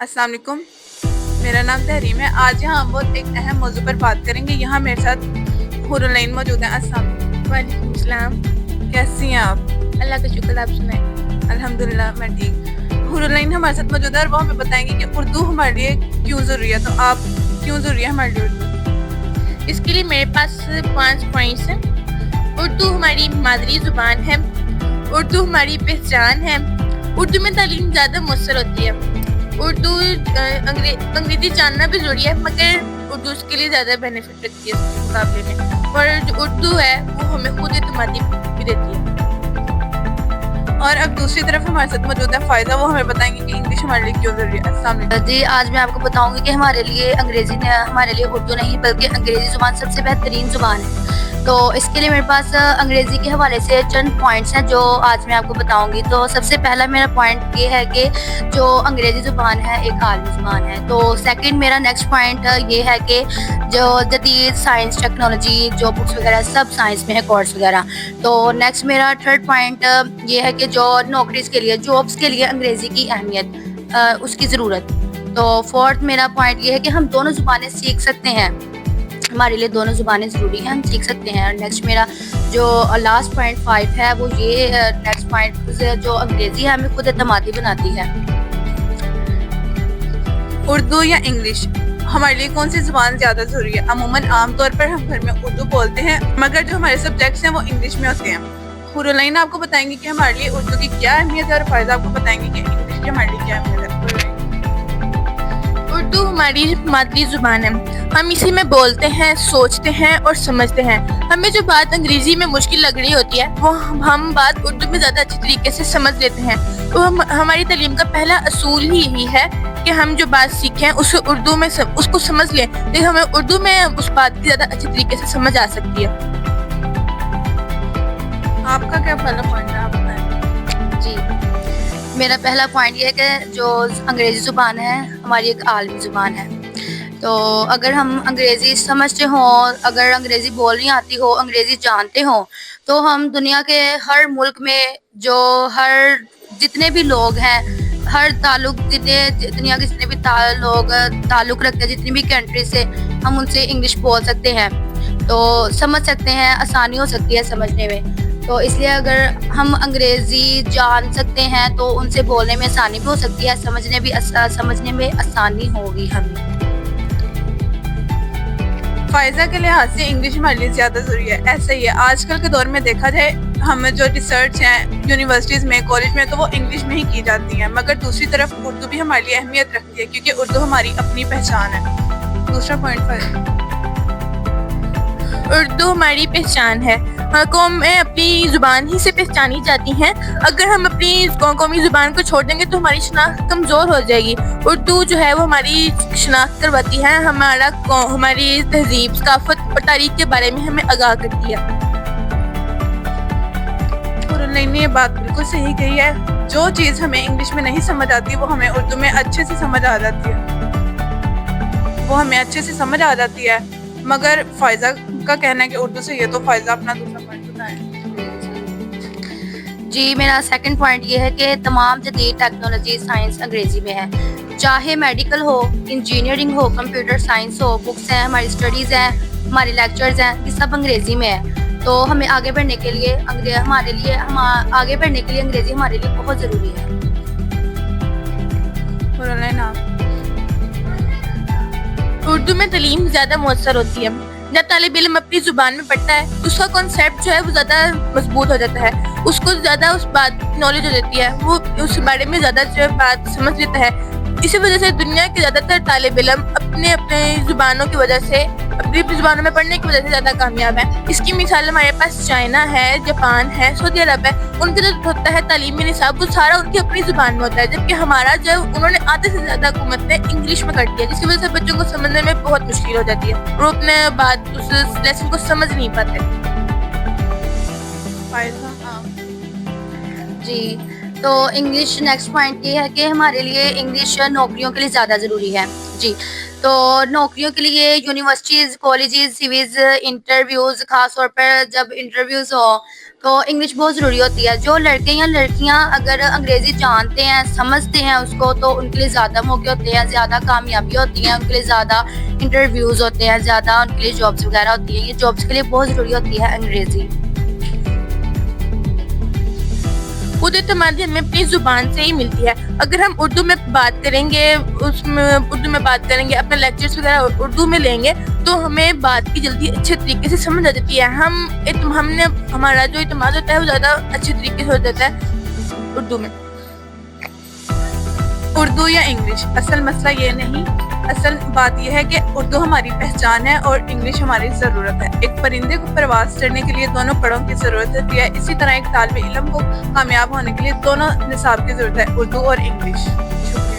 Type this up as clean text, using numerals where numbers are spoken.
अस्सलाम वालेकुम, मेरा नाम तहरीम है। आज यहाँ हम बहुत एक अहम मौजू पर बात करेंगे। यहाँ मेरे साथ हुरलैन मौजूद हैं। अस्सलाम वालेकुम सलाम। कैसी हैं आप? अल्लाह का शुक्र, आप सुनाएं। अल्हम्दुलिल्लाह मैं ठीक। हुरलैन हमारे साथ मौजूद है और वो हमें बताएंगे कि उर्दू हमारे लिए क्यों ज़रूरी है। तो आप क्यों ज़रूरी है हमारे लिए उर्दू? इसके लिए मेरे पास 5 पॉइंट्स हैं। उर्दू हमारी मादरी ज़ुबान है, उर्दू हमारी पहचान है, उर्दू में तालीम ज़्यादा मुयस्सर होती है। उर्दू अंग्रेज़ी जानना भी ज़रूरी है, मगर उर्दू उसके लिए ज़्यादा बेनिफिट रखती है उसके मुकाबले में। और जो उर्दू है वो हमें खुद एतमादी भी देती है। और अब दूसरी तरफ हमारे साथ मौजूद है फ़ायदा, वो हमें बताएंगे कि इंग्लिश हमारे लिए क्यों ज़रूरी है। अस्सलाम वालेकुम। जी, आज मैं आपको बताऊंगी कि हमारे लिए अंग्रेज़ी ने हमारे लिए उर्दू नहीं बल्कि अंग्रेज़ी ज़ुबान सबसे बेहतरीन ज़ुबान है। तो इसके लिए मेरे पास अंग्रेज़ी के हवाले से चंद पॉइंट्स हैं जो आज मैं आपको बताऊंगी। तो सबसे पहला मेरा पॉइंट ये है कि जो अंग्रेज़ी ज़ुबान है एक आलमी ज़ुबान है। तो सेकंड मेरा नेक्स्ट पॉइंट ये है कि जो जदीद साइंस टेक्नोलॉजी जो बुक्स वगैरह सब साइंस में है, कोर्स वगैरह। तो नेक्स्ट मेरा थर्ड पॉइंट ये है कि जो नौकरीज़ के लिए, जॉब्स के लिए अंग्रेज़ी की अहमियत, उसकी ज़रूरत। तो फोर्थ मेरा पॉइंट ये है कि हम दोनों ज़ुबानें सीख सकते हैं, हमारे लिए दोनों ज़ुबानें ज़रूरी हैं, हम सीख सकते हैं। और नेक्स्ट मेरा जो लास्ट पॉइंट 5 है वो ये नेक्स्ट पॉइंट जो अंग्रेज़ी है हमें खुद एतमादी बनाती है। उर्दू या इंग्लिश हमारे लिए कौन सी ज़ुबान ज़्यादा ज़रूरी है? अमूमन आमतौर पर हम घर में उर्दू बोलते हैं, मगर जो हमारे सब्जेक्ट्स हैं वो इंग्लिश में होते हैं। हुरलैन आपको बताएंगे कि हमारे लिए उर्दू की क्या अहमियत है और फ़ायदा आपको बताएंगे कि इंग्लिश की हमारे लिए क्या अहमियत है। उर्दू हमारी मादरी ज़ुबान है, हम इसी में बोलते हैं, सोचते हैं और समझते हैं। हमें जो बात अंग्रेज़ी में मुश्किल लग रही होती है वो हम बात उर्दू में ज़्यादा अच्छी तरीके से समझ लेते हैं। तो हमारी तालीम का पहला असूल ही यही है कि हम जो बात सीखें उसे उर्दू में उसको समझ लें, तो हमें उर्दू में उस बात की ज़्यादा अच्छी तरीके से समझ आ सकती है। आपका क्या पहला पॉइंट है, आप बताएं। जी, मेरा पहला पॉइंट ये है कि जो अंग्रेज़ी ज़ुबान है हमारी एक आलमी ज़ुबान है। तो अगर हम अंग्रेज़ी समझते हों, अगर अंग्रेज़ी बोलनी आती हो, अंग्रेज़ी जानते हों, तो हम दुनिया के हर मुल्क में जो जितने भी लोग हैं, हर ताल्लुक दुनिया के जितने भी लोग ताल्लुक़ रखते हैं, जितनी भी कंट्री से, हम उनसे इंग्लिश बोल सकते हैं, तो समझ सकते हैं, आसानी हो सकती है समझने में। तो इसलिए अगर हम अंग्रेज़ी जान सकते हैं तो उनसे बोलने में आसानी भी हो सकती है, समझने में आसानी होगी हमें। फ़ायदा के लिहाज से इंग्लिश हमारे लिए ज़्यादा ज़रूरी है। ऐसा ही है, आजकल के दौर में देखा जाए हमें जो रिसर्च है यूनिवर्सिटीज़ में, कॉलेज में, तो वो इंग्लिश में ही की जाती हैं, मगर दूसरी तरफ उर्दू भी हमारे लिए अहमियत रखती है क्योंकि उर्दू हमारी अपनी पहचान है। दूसरा पॉइंट है उर्दू हमारी पहचान है, कौमें अपनी ज़ुबान ही से पहचानी जाती हैं। अगर हम अपनी कौमी ज़ुबान को छोड़ देंगे तो हमारी शनाख्त कमज़ोर हो जाएगी। उर्दू जो है वो हमारी शनाख्त करवाती है, हमारी तहज़ीब, सकाफ़त और तारीख़ के बारे में हमें आगाह करती है। हुरलैन ने ये बात बिल्कुल सही कही है, जो चीज़ हमें इंग्लिश में नहीं समझ आती वो हमें उर्दू में अच्छे से समझ आ जाती है, मगर फ़ायदा का कहना है कि उर्दू से ये, तो फ़ायदा अपना दूसरा पॉइंट बताएं। जी, मेरा सेकंड पॉइंट ये है कि तमाम जदीद टेक्नोलॉजी साइंस अंग्रेज़ी में है, चाहे मेडिकल हो, इंजीनियरिंग हो, कंप्यूटर साइंस हो, बुक्स हैं, हमारी स्टडीज़ हैं, हमारे लेक्चर्स हैं, ये सब अंग्रेज़ी में है। तो हमें आगे बढ़ने के लिए अंग्रेज़ी हमारे लिए बहुत ज़रूरी है। हुरलैन आप? उर्दू में तालीम ज़्यादा मुयस्सर होती है। जब तालिब इल्म अपनी ज़ुबान में पढ़ता है तो उसका कॉन्सेप्ट जो है वो ज़्यादा मजबूत हो जाता है, उसको ज़्यादा उस बात की नॉलेज हो जाती है, वो उस बारे में ज़्यादा जो है बात समझ लेता है। इसी वजह से दुनिया के ज़्यादातर तालिब इल्म अपने ज़ुबानों की वजह से, अपनी ज़ुबानों में पढ़ने की वजह से ज़्यादा कामयाब है। इसकी मिसाल हमारे पास चाइना है, जापान है, सऊदी अरब है। उनके जो होता है तालीमी निसाब वो सारा उनकी अपनी ज़ुबान में होता है, जबकि हमारा जो उन्होंने आधे से ज़्यादा हुकूमत ने इंग्लिश में कर दिया, जिसकी वजह से बच्चों को समझने में बहुत मुश्किल हो जाती है, वो अपने बाद उस लेसन को समझ नहीं पाते। फ़ायदा जी, تو انگلش نیکسٹ پوائنٹ یہ ہے کہ ہمارے لیے انگلش نوکریوں کے لیے زیادہ ضروری ہے جی. تو نوکریوں کے لیے یونیورسٹیز کالجز سیویز انٹرویوز خاص طور پر جب انٹرویوز ہو تو انگلش بہت ضروری ہوتی ہے. جو لڑکے یا لڑکیاں اگر انگریزی جانتے ہیں سمجھتے ہیں اس کو تو ان کے لیے زیادہ موقع ہوتے ہیں, زیادہ کامیابی ہوتی ہیں, ان کے لیے زیادہ انٹرویوز ہوتے ہیں, زیادہ ان کے لیے جابس وغیرہ ہوتی ہیں. یہ جابس کے لیے بہت ضروری ہوتی ہے انگریزی. خود اعتمادی ہمیں اپنی زبان سے ہی ملتی ہے. اگر ہم اردو میں بات کریں گے اپنے لیکچرز وغیرہ اردو میں لیں گے تو ہمیں بات کی جلدی اچھے طریقے سے سمجھ آ جاتی ہے. ہمارا جو اعتماد ہوتا ہے وہ زیادہ اچھے طریقے سے ہو جاتا ہے اردو میں. اردو یا انگلش, اصل مسئلہ یہ نہیں, اصل بات یہ ہے کہ اردو ہماری پہچان ہے اور انگلش ہماری ضرورت ہے. ایک پرندے کو پرواز کرنے کے لیے دونوں پڑھوں کی ضرورت ہوتی ہے, اسی طرح ایک طالب علم کو کامیاب ہونے کے لیے دونوں نصاب کی ضرورت ہے, اردو اور انگلش. شکریہ.